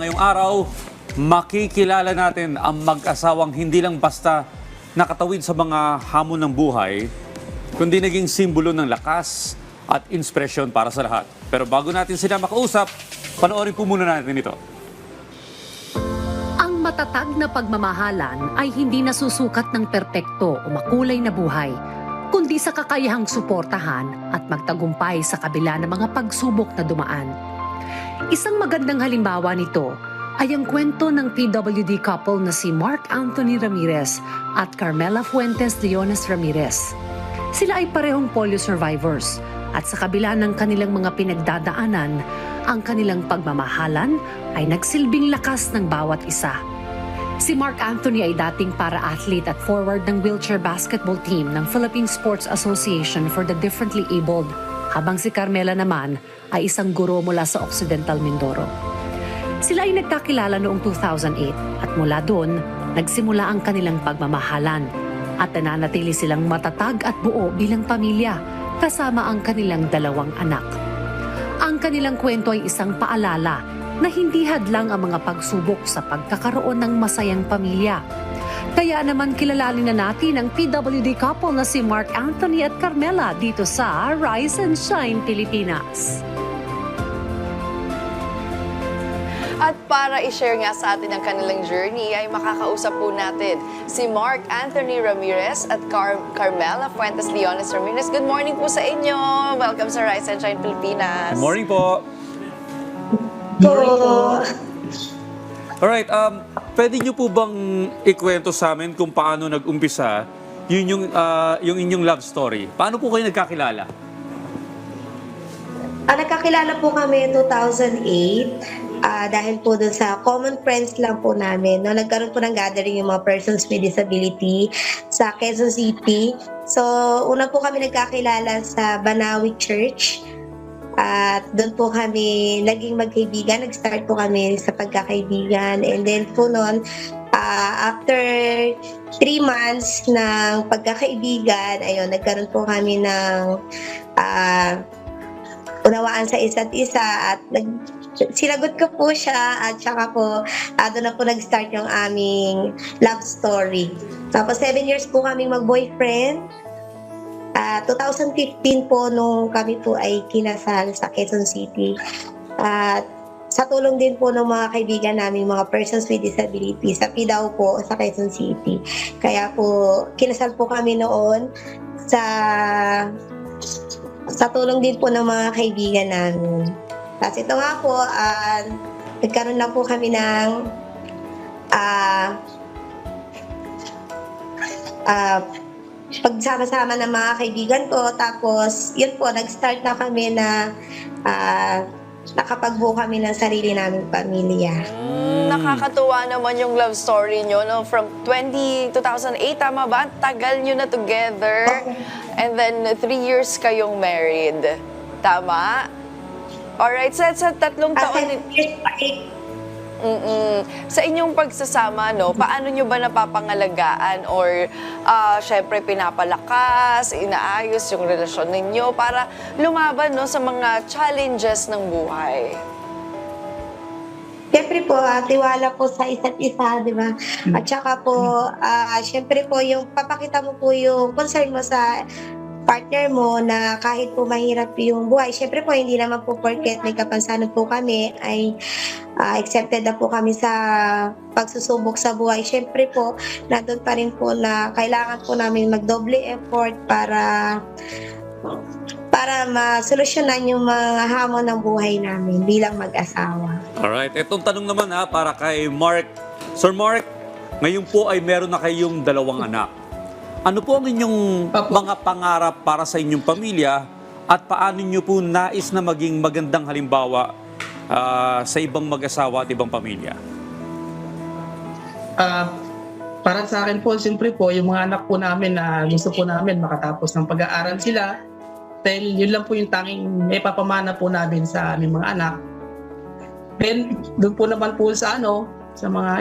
ngayong araw, makikilala natin ang mag-asawang hindi lang basta nakatawid sa mga hamon ng buhay, kundi naging simbolo ng lakas at inspirasyon para sa lahat. Pero bago natin sila makausap, panoorin po muna natin ito. Ang matatag na pagmamahalan ay hindi nasusukat ng perpekto o makulay na buhay, kundi sa kakayahang suportahan at magtagumpay sa kabila ng mga pagsubok na dumaan. Isang magandang halimbawa nito ay ang kwento ng PWD couple na si Mark Anthony Ramirez at Carmela Fuentes Leones Ramirez. Sila ay parehong polio survivors at sa kabila ng kanilang mga pinagdadaanan, ang kanilang pagmamahalan ay nagsilbing lakas ng bawat isa. Si Mark Anthony ay dating para-athlete at forward ng wheelchair basketball team ng Philippine Sports Association for the Differently Abled, habang si Carmela naman ay isang guro mula sa Occidental Mindoro. Sila ay nagkakilala noong 2008 at mula doon, nagsimula ang kanilang pagmamahalan at nananatili silang matatag at buo bilang pamilya kasama ang kanilang dalawang anak. Ang kanilang kwento ay isang paalala na hindi hadlang ang mga pagsubok sa pagkakaroon ng masayang pamilya. Kaya naman kilalanin na natin ang PWD couple na si Mark Anthony at Carmela dito sa Rise and Shine Pilipinas. At para i-share nga sa atin ang kanilang journey ay makakausap po natin si Mark Anthony Ramirez at Carmela Fuentes Leones Ramirez. Good morning po sa inyo. Welcome sa Rise and Shine Pilipinas. Good morning po. Alright, pwede nyo po bang ikwento sa amin kung paano nag-umpisa yung inyong love story? Paano po kayo nagkakilala? Nagkakilala po kami 2008 dahil po dun sa common friends lang po namin. No? Nagkaroon po ng gathering yung mga persons with disability sa Quezon City. So, una po kami nagkakilala sa Banawi Church. At doon po kami naging magkaibigan. Nag-start po kami sa pagkakaibigan. And then po noon, after 3 months ng pagkakaibigan, ayun, nagkaroon po kami ng unawaan sa isa't isa at sinagot ko po siya at saka po doon na po nag-start yung aming love story. Tapos 7 years po kaming mag-boyfriend. 2015 po nung kami po ay kinasal sa Quezon City. At sa tulong din po ng mga kaibigan namin, mga persons with disability, sa PDAO po sa Quezon City. Kaya po kinasal po kami noon sa tulong din po ng mga kaibigan namin. Tapos ito nga po, nagkaroon lang po kami ng pagsama-sama ng mga kaibigan ko. Tapos yun po, nag-start na kami na nakapagbuo kami ng sarili naming pamilya. Nakakatuwa naman yung love story nyo, no? From 2008, tama ba? Tagal nyo na together. And then 3 years kayong married. Tama? Alright, sa 3 taon... Sa inyong pagsasama, no, paano nyo ba napapangalagaan or syempre pinapalakas, inaayos yung relasyon ninyo para lumaban, no, sa mga challenges ng buhay? Siyempre po, tiwala po sa isa't isa, di ba? At saka po, siyempre po, yung papakita mo po yung concern mo sa partner mo na kahit po mahirap yung buhay. Siyempre po, hindi naman po porket may kapansanan po kami ay accepted na po kami sa pagsusubok sa buhay. Siyempre po, nandun pa rin po na kailangan po namin magdoble effort para masolusyonan yung mga hamon ng buhay namin bilang mag-asawa. Alright, etong tanong naman para kay Mark. Sir Mark, ngayon po ay meron na kayong 2 anak. Ano po ang inyong mga pangarap para sa inyong pamilya at paano nyo po nais na maging magandang halimbawa sa ibang mag-asawa at ibang pamilya? Para sa akin po, siyempre po, yung mga anak po namin na gusto po namin makatapos ng pag-aaral sila. Dahil yun lang po yung tanging ipapamana po namin sa aming mga anak. Then, doon po naman po sa mga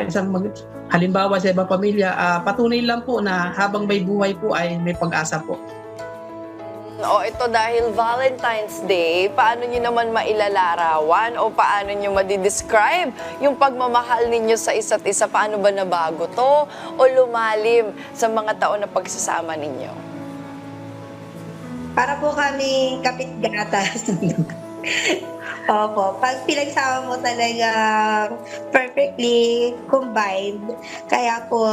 halimbawa sa ibang pamilya, patunay lang po na habang may buhay po ay may pag-asa po. O ito dahil Valentine's Day, paano nyo naman mailalarawan o paano nyo madidescribe yung pagmamahal ninyo sa isa't isa? Paano ba nabago to o lumalim sa mga taon na pagsasama ninyo? Para po kami kapit-gatas. Opo, pag pinagsama mo talaga perfectly combined, kaya po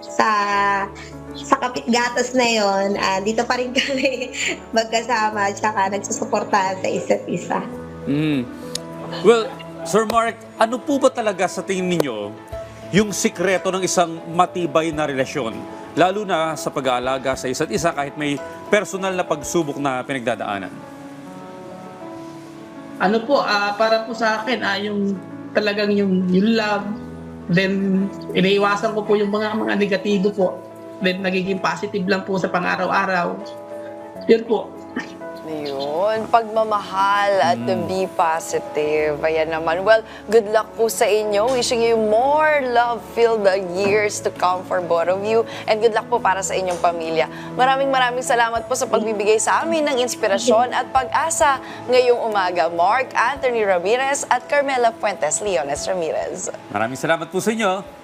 sa kapit-gatas na yon, dito pa rin kami magkasama at saka nagsusuportahan sa isa't isa. Well, Sir Mark, ano po ba talaga sa tingin ninyo yung sikreto ng isang matibay na relasyon? Lalo na sa pag-aalaga sa isa't isa kahit may personal na pagsubok na pinagdadaanan. Ano po, para po sa akin, yung talagang yung love, then iniiwasan ko po yung mga negatibo po, then nagiging positive lang po sa pang-araw-araw. Yun po. Yun, pagmamahal at to be positive. Ayan naman. Well, good luck po sa inyo. Wishing you more love-filled years to come for both of you. And good luck po para sa inyong pamilya. Maraming salamat po sa pagbibigay sa amin ng inspirasyon at pag-asa ngayong umaga. Mark Anthony Ramirez at Carmela Fuentes Leones Ramirez. Maraming salamat po sa inyo.